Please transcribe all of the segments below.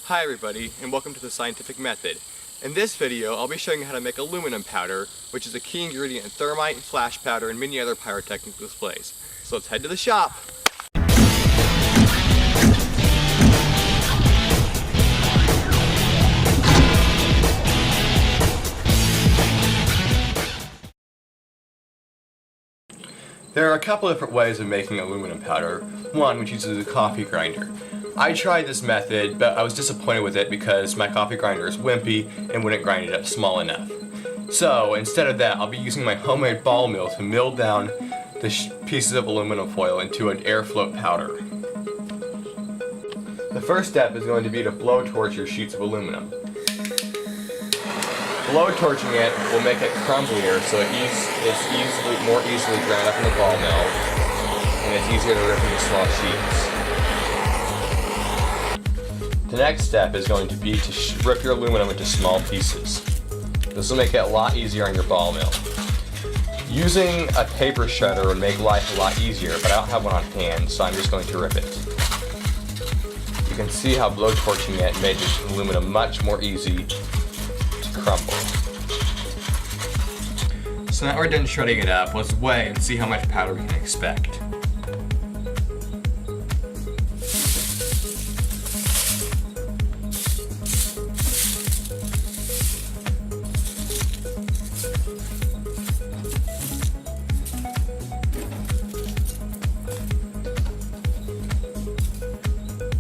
Hi everybody, and welcome to The Scientific Method. In this video, I'll be showing you how to make aluminum powder, which is a key ingredient in thermite, flash powder, and many other pyrotechnical displays. So let's head to the shop! There are a couple different ways of making aluminum powder. One, which uses a coffee grinder. I tried this method, but I was disappointed with it because my coffee grinder is wimpy and wouldn't grind it up small enough. So instead of that, I'll be using my homemade ball mill to mill down the pieces of aluminum foil into an air float powder. The first step is going to be to blow torch your sheets of aluminum. Blow torching it will make it crumblier, so it's more easily ground up in the ball mill, and it's easier to rip into small sheets. The next step is going to be to rip your aluminum into small pieces. This will make it a lot easier on your ball mill. Using a paper shredder would make life a lot easier, but I don't have one on hand, so I'm just going to rip it. You can see how blow torching it made the aluminum much more easy to crumble. So now we're done shredding it up, let's weigh and see how much powder we can expect.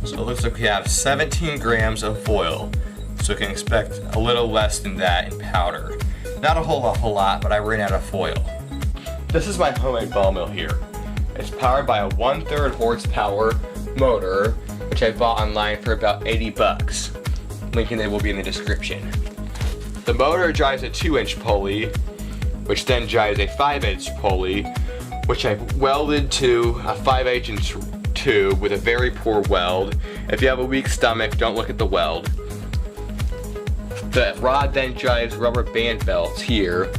So it looks like we have 17 grams of foil, so we can expect a little less than that in powder. Not a whole lot, but I ran out of foil. This is my homemade ball mill here. It's powered by a 1/3 horsepower motor, which I bought online for about 80 bucks. Link in there will be in the description. The motor drives a 2-inch pulley, which then drives a 5-inch pulley, which I've welded to a 5/8" tube with a very poor weld. If you have a weak stomach, don't look at the weld. The rod then drives rubber band belts here.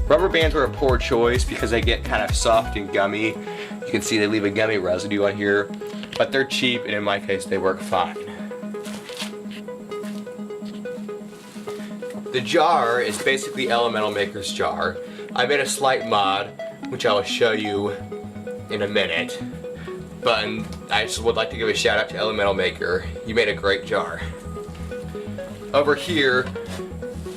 Rubber bands were a poor choice because they get kind of soft and gummy. You can see they leave a gummy residue on here, but they're cheap, and in my case they work fine. The jar is basically Elemental Maker's jar. I made a slight mod, which I will show you in a minute. But I just would like to give a shout out to Elemental Maker. You made a great jar. Over here,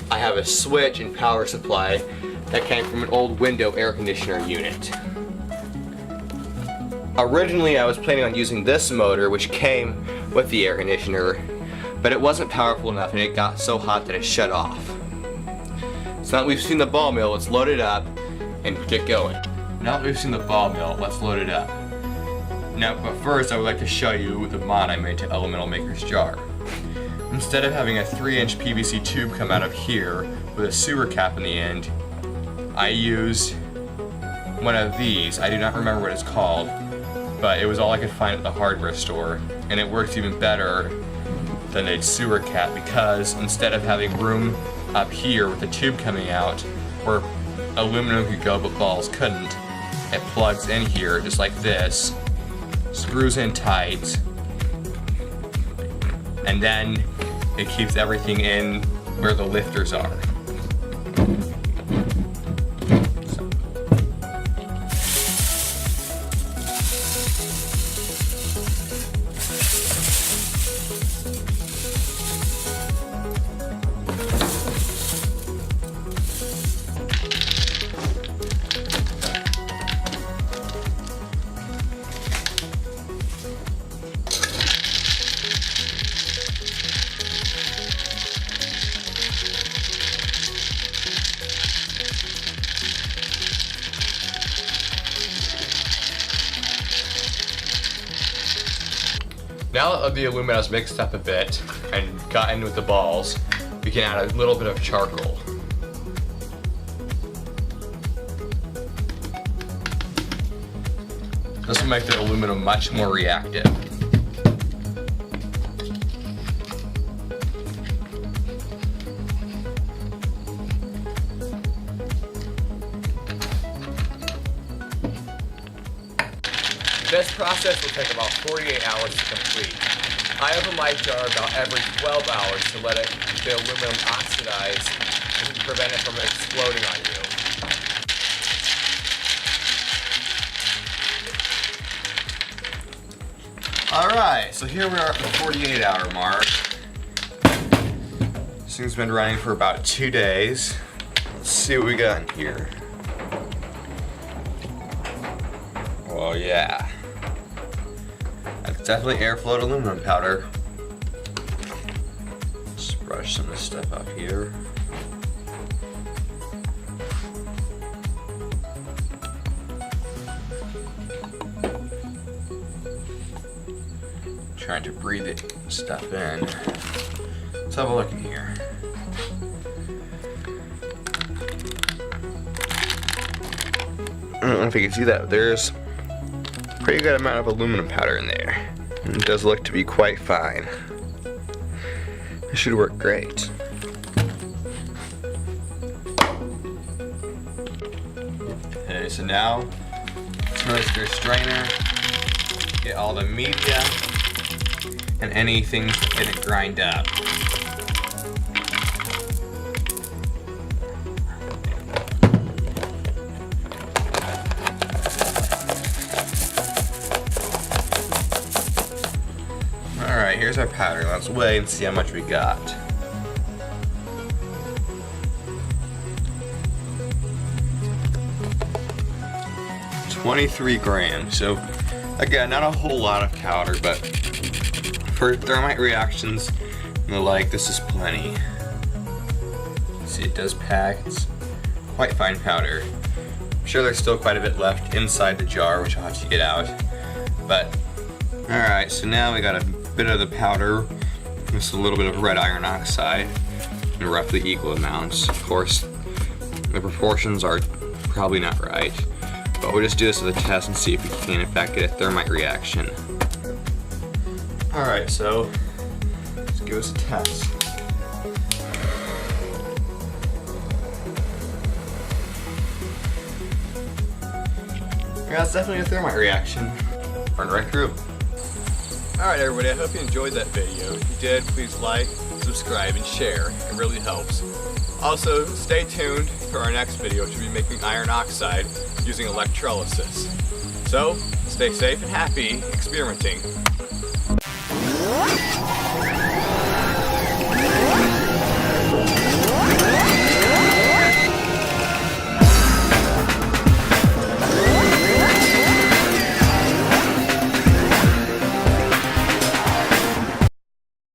I have a switch and power supply that came from an old window air conditioner unit. Originally, I was planning on using this motor, which came with the air conditioner, but it wasn't powerful enough and it got so hot that it shut off. So now that we've seen the ball mill, let's load it up and get going. Now that we've seen the ball mill, let's load it up. Now, but first I would like to show you the mod I made to Elemental Maker's jar. Instead of having a 3-inch PVC tube come out of here with a sewer cap in the end, I used one of these. I do not remember what it's called, but it was all I could find at the hardware store, and it works even better than a sewer cap because instead of having room up here with the tube coming out where aluminum could go but balls couldn't, it plugs in here just like this, screws in tight, and then it keeps everything in where the lifters are. Now that the aluminum is mixed up a bit and got in with the balls, we can add a little bit of charcoal. This will make the aluminum much more reactive. This process will take about 48 hours to complete. I open my jar about every 12 hours to let the aluminum oxidize and prevent it from exploding on you. Alright, so here we are at the 48-hour mark. This thing's been running for about 2 days. Let's see what we got in here. Oh yeah. That's definitely air-flowed aluminum powder. Let's brush some of this stuff up here. Trying to breathe it stuff in. Let's have a look in here. I don't know if you can see that. There's a pretty good amount of aluminum powder in there. And it does look to be quite fine. It should work great. Okay, so now turn this through a strainer. Get all the media and anything that didn't grind up. Alright, here's our powder. Let's weigh and see how much we got. $23 grams. So again, not a whole lot of powder, but for thermite reactions and the like, this is plenty. See, it does pack. It's quite fine powder. I'm sure there's still quite a bit left inside the jar, which I'll have to get out. But alright, so now we got a bit of the powder, just a little bit of red iron oxide in roughly equal amounts. Of course, the proportions are probably not right, but we'll just do this as a test and see if we can in fact get a thermite reaction. Alright, so let's give us a test. Yeah, it's definitely a thermite reaction. Run right through. Alright everybody, I hope you enjoyed that video. If you did, please like, subscribe, and share. It really helps. Also, stay tuned for our next video, which will be making iron oxide using electrolysis. So, stay safe and happy experimenting.